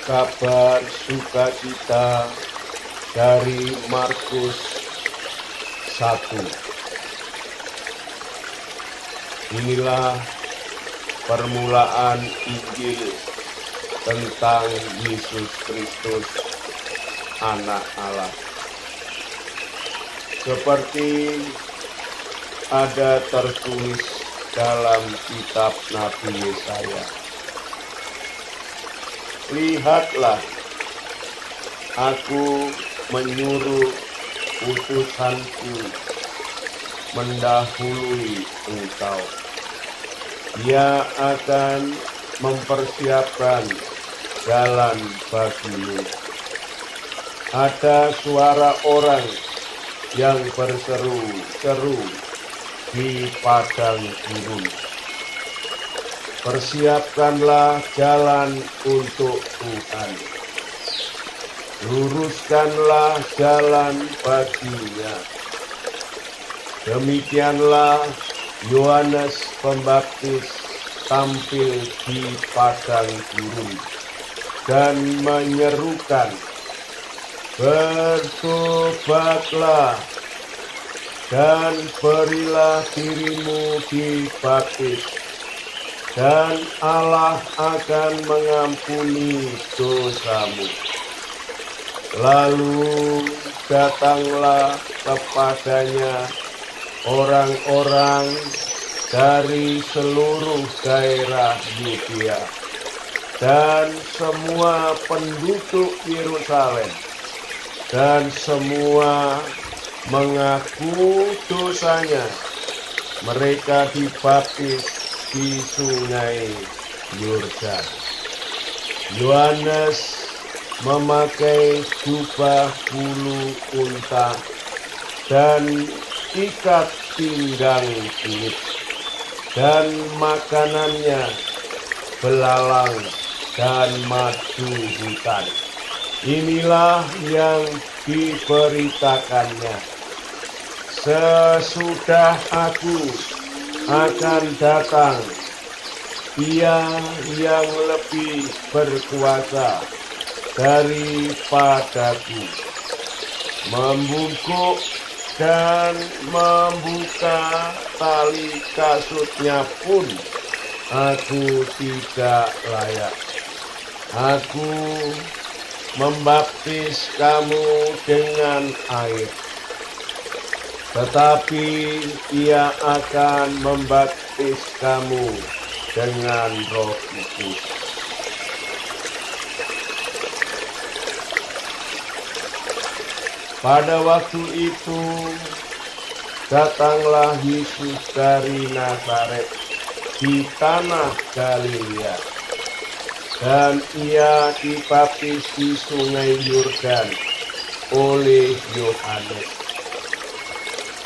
kabar sukacita dari Markus 1. Inilah permulaan Injil tentang Yesus Kristus, Anak Allah. Seperti ada tertulis dalam kitab Nabi Yesaya, lihatlah, aku menyuruh utusanku mendahului engkau. Dia akan mempersiapkan jalan bagimu. Ada suara orang yang berseru-seru di padang gurun. Persiapkanlah jalan untuk Tuhan. Luruskanlah jalan baginya. Demikianlah Yohanes Pembaptis tampil di padang gurun dan menyerukan, bertobatlah dan berilah dirimu dibaptis, dan Allah akan mengampuni dosamu. Lalu datanglah kepadanya orang-orang dari seluruh daerah Yudea dan semua penduduk Yerusalem, dan semua mengaku dosanya. Mereka dibaptis di sungai Yordan. Yohanes memakai jubah bulu unta dan ikat pinggang kulit, dan makanannya belalang dan madu hutan. Inilah yang diberitakannya. Sesudah aku akan datang, Dia yang lebih berkuasa daripadaku, membungkuk dan membuka tali kasutnya pun aku tidak layak. Aku membaptis kamu dengan air, tetapi Ia akan membaptis kamu dengan Roh Kudus. Pada waktu itu datanglah Yesus dari Nazaret di tanah Galilea, dan Ia dibaptis di sungai Yordan oleh Yohanes.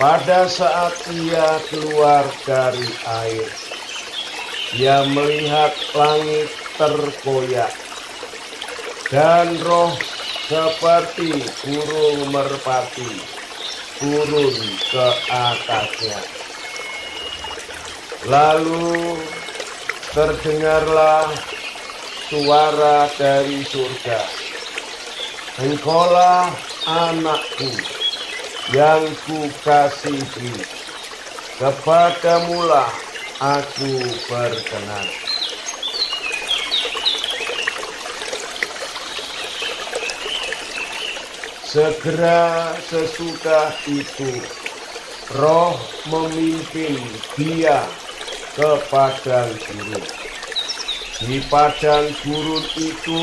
Pada saat Ia keluar dari air, Ia melihat langit terkoyak, dan Roh seperti burung merpati turun ke atasnya. Lalu terdengarlah suara dari surga, Engkaulah anakku yang kukasihi, kepadamulah aku berkenan. Segera sesudah itu, Roh memimpin Dia ke padang gurun. Di padang gurun itu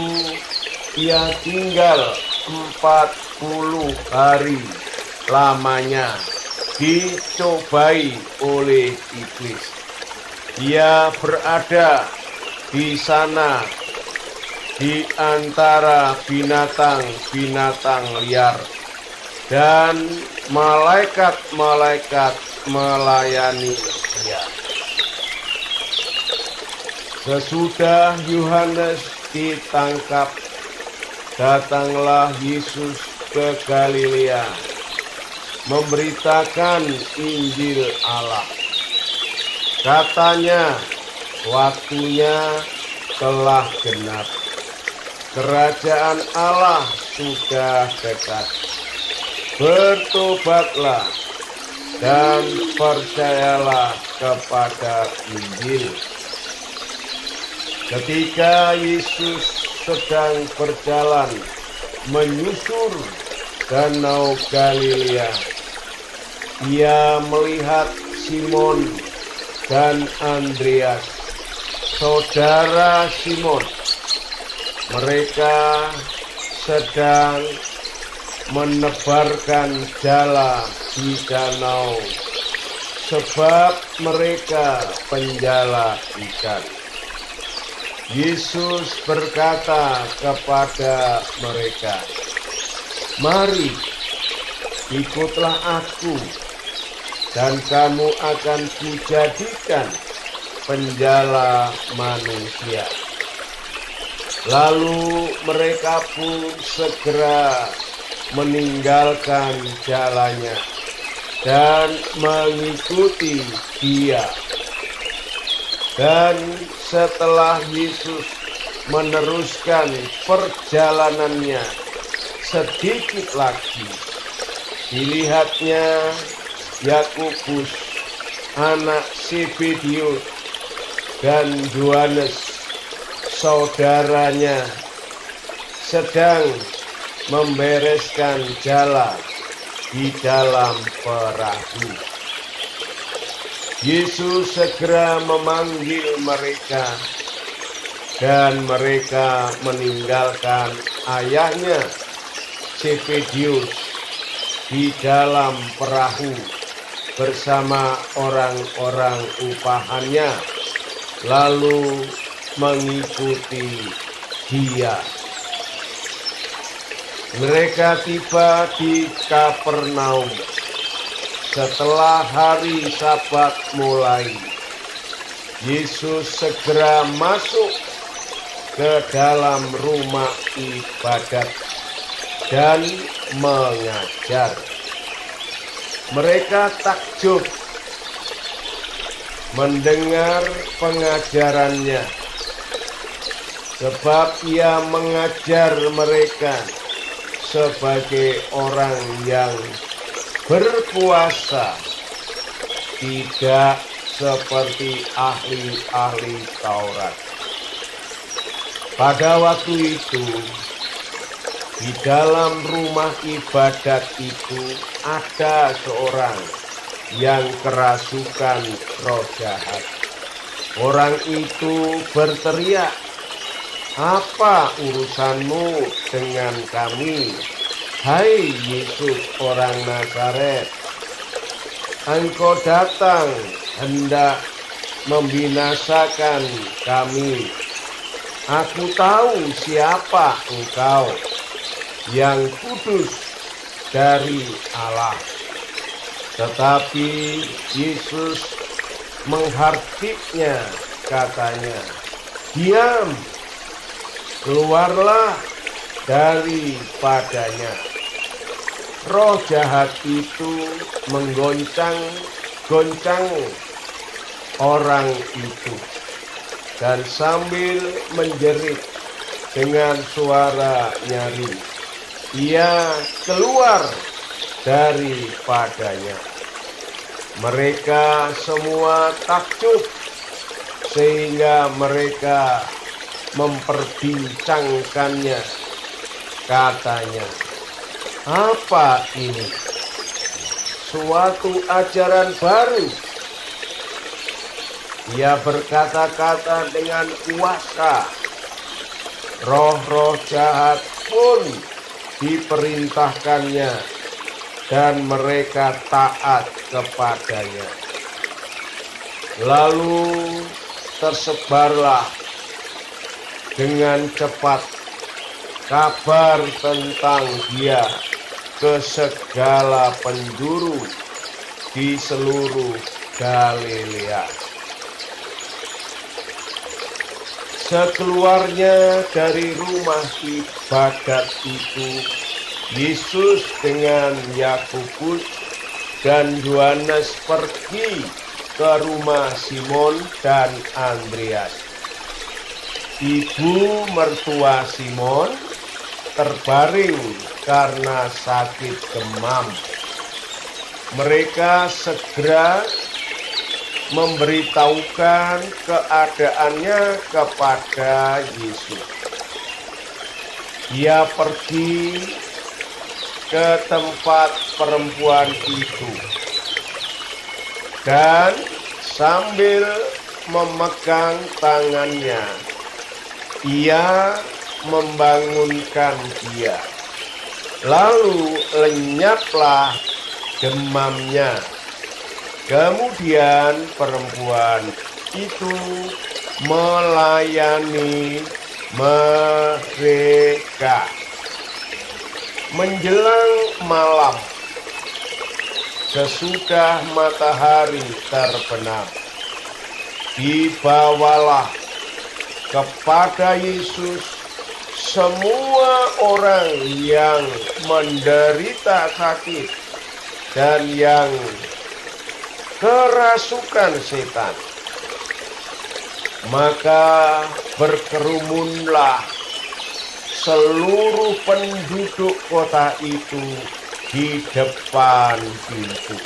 Ia tinggal 40 hari lamanya, dicobai oleh iblis. Ia berada di sana di antara binatang-binatang liar, dan malaikat-malaikat melayani Dia. Sesudah Yohanes ditangkap, datanglah Yesus ke Galilea, memberitakan Injil Allah. Katanya, waktunya telah genap kerajaan Allah sudah dekat. Bertobatlah dan percayalah kepada Injil. Ketika Yesus sedang berjalan menyusur Danau Galilea, Ia melihat Simon dan Andreas, saudara Simon. Mereka sedang menebarkan jala di danau, sebab mereka penjala ikan. Yesus berkata kepada mereka, "Mari, ikutlah aku, dan kamu akan kujadikan penjala manusia." Lalu mereka pun segera meninggalkan jalannya dan mengikuti Dia. Dan setelah Yesus meneruskan perjalanannya sedikit lagi, dilihatnya Yakobus, anak Zebedius, dan Yohanes, saudaranya, sedang membereskan jala di dalam perahu. Yesus segera memanggil mereka, dan mereka meninggalkan ayahnya Zebedius di dalam perahu bersama orang-orang upahannya, lalu mengikuti Dia. Mereka tiba di Kapernaum setelah hari Sabat mulai. Yesus segera masuk ke dalam rumah ibadat dan mengajar. Mereka takjub mendengar pengajarannya, sebab Ia mengajar mereka sebagai orang yang berkuasa, tidak seperti ahli-ahli Taurat. Pada waktu itu, di dalam rumah ibadat itu ada seorang yang kerasukan roh jahat. Orang itu berteriak, "Apa urusanmu dengan kami, hai Yesus orang Nazaret? Engkau datang hendak membinasakan kami. Aku tahu siapa engkau, yang kudus dari Allah." Tetapi Yesus menghardiknya, katanya, "Diam, keluarlah daripadanya." Roh jahat itu menggoncang-goncang orang itu, dan sambil menjerit dengan suara nyaring, ia keluar daripadanya. Mereka semua takjub, sehingga mereka memperbincangkannya. Katanya, "Apa ini? Suatu ajaran baru. Ia berkata-kata dengan kuasa. Roh-roh jahat pun diperintahkannya, dan mereka taat kepadanya." Lalu tersebarlah dengan cepat kabar tentang Dia ke segala penjuru di seluruh Galilea. Sekeluarnya dari rumah ibadat itu, Yesus dengan Yakobus dan Yohanes pergi ke rumah Simon dan Andreas. ibu mertua Simon terbaring karena sakit demam. Mereka segera memberitahukan keadaannya kepada Yesus. Dia pergi ke tempat perempuan itu dan sambil memegang tangannya, ia membangunkan dia. Lalu lenyaplah demamnya. Kemudian perempuan itu melayani mereka. Menjelang malam, sesudah matahari terbenam, dibawalah kepada Yesus semua orang yang menderita sakit dan yang kerasukan setan. Maka berkerumunlah seluruh penduduk kota itu di depan pintu.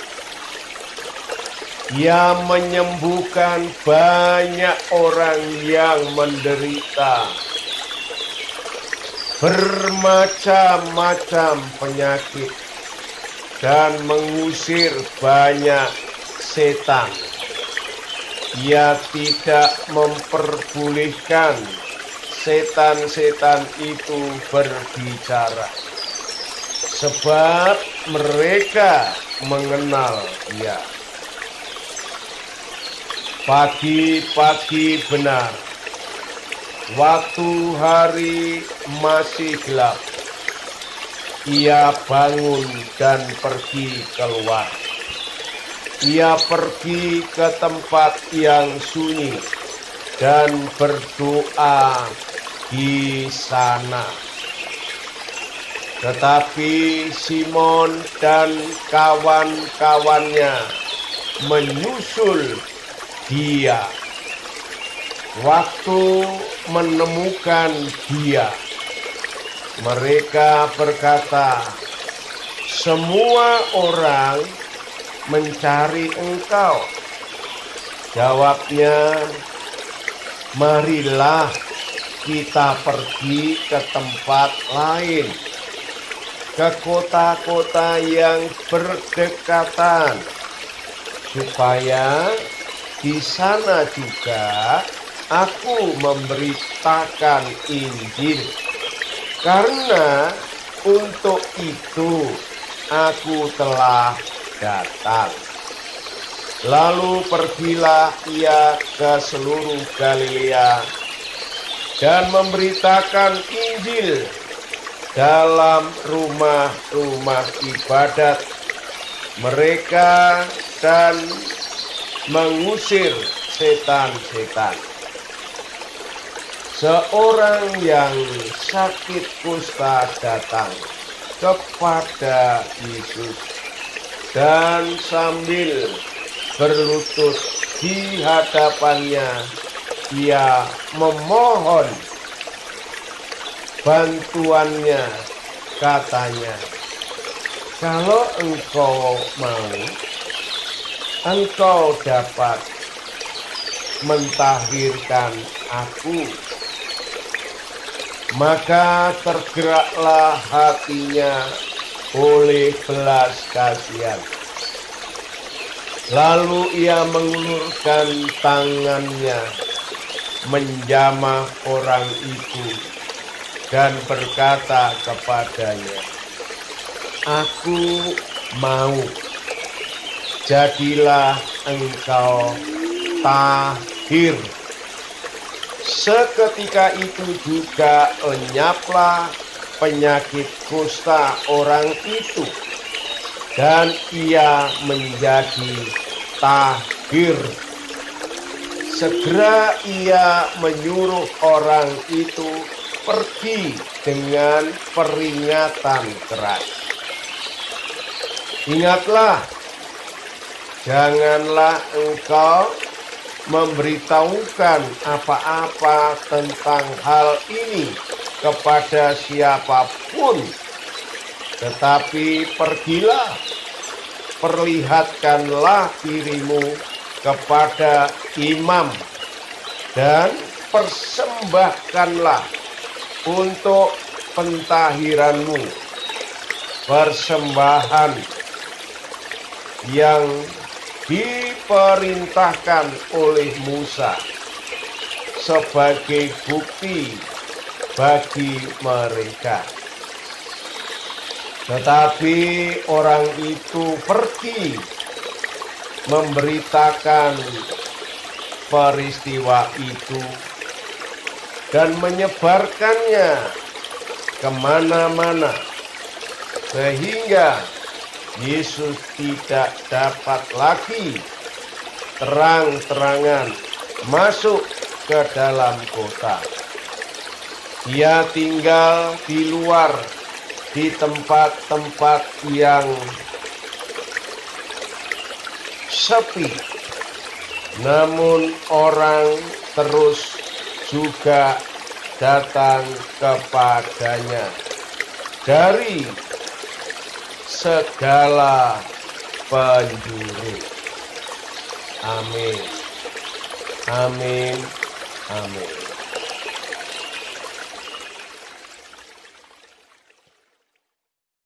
Ia menyembuhkan banyak orang yang menderita bermacam-macam penyakit dan mengusir banyak setan. Ia tidak memperbolehkan setan-setan itu berbicara, sebab mereka mengenal Dia. Pagi-pagi benar, waktu hari masih gelap, ia bangun dan pergi keluar. Ia pergi ke tempat yang sunyi dan berdoa di sana. Tetapi Simon dan kawan-kawannya menyusul dia. Waktu menemukan dia, mereka berkata, "Semua orang mencari Engkau." Jawabnya, "Marilah kita pergi ke tempat lain, ke kota-kota yang berdekatan, supaya di sana juga aku memberitakan Injil, karena untuk itu aku telah datang." Lalu pergilah ia ke seluruh Galilea dan memberitakan Injil dalam rumah-rumah ibadat mereka dan mengusir setan-setan. Seorang yang sakit kusta datang kepada Yesus dan sambil berlutut di hadapannya, ia memohon bantuannya. Katanya, "Kalau engkau mau, engkau dapat mentahirkan aku." Maka tergeraklah hatinya oleh belas kasihan. Lalu ia mengulurkan tangannya, menjamah orang itu dan berkata kepadanya, "Aku mau, jadilah engkau tahir." Seketika itu juga lenyaplah penyakit kusta orang itu, dan ia menjadi tahir. Segera ia menyuruh orang itu pergi dengan peringatan keras. "Ingatlah, janganlah engkau memberitahukan apa-apa tentang hal ini kepada siapapun, tetapi pergilah, perlihatkanlah dirimu kepada imam dan persembahkanlah untuk pentahiranmu persembahan yang diperintahkan oleh Musa sebagai bukti bagi mereka. Tetapi orang itu pergi memberitakan peristiwa itu dan menyebarkannya kemana-mana, sehingga Yesus tidak dapat lagi terang-terangan masuk ke dalam kota. Dia tinggal di luar, di tempat-tempat yang sepi. Namun orang terus juga datang kepadanya dari segala penjuru. Amin. Amin. Amin.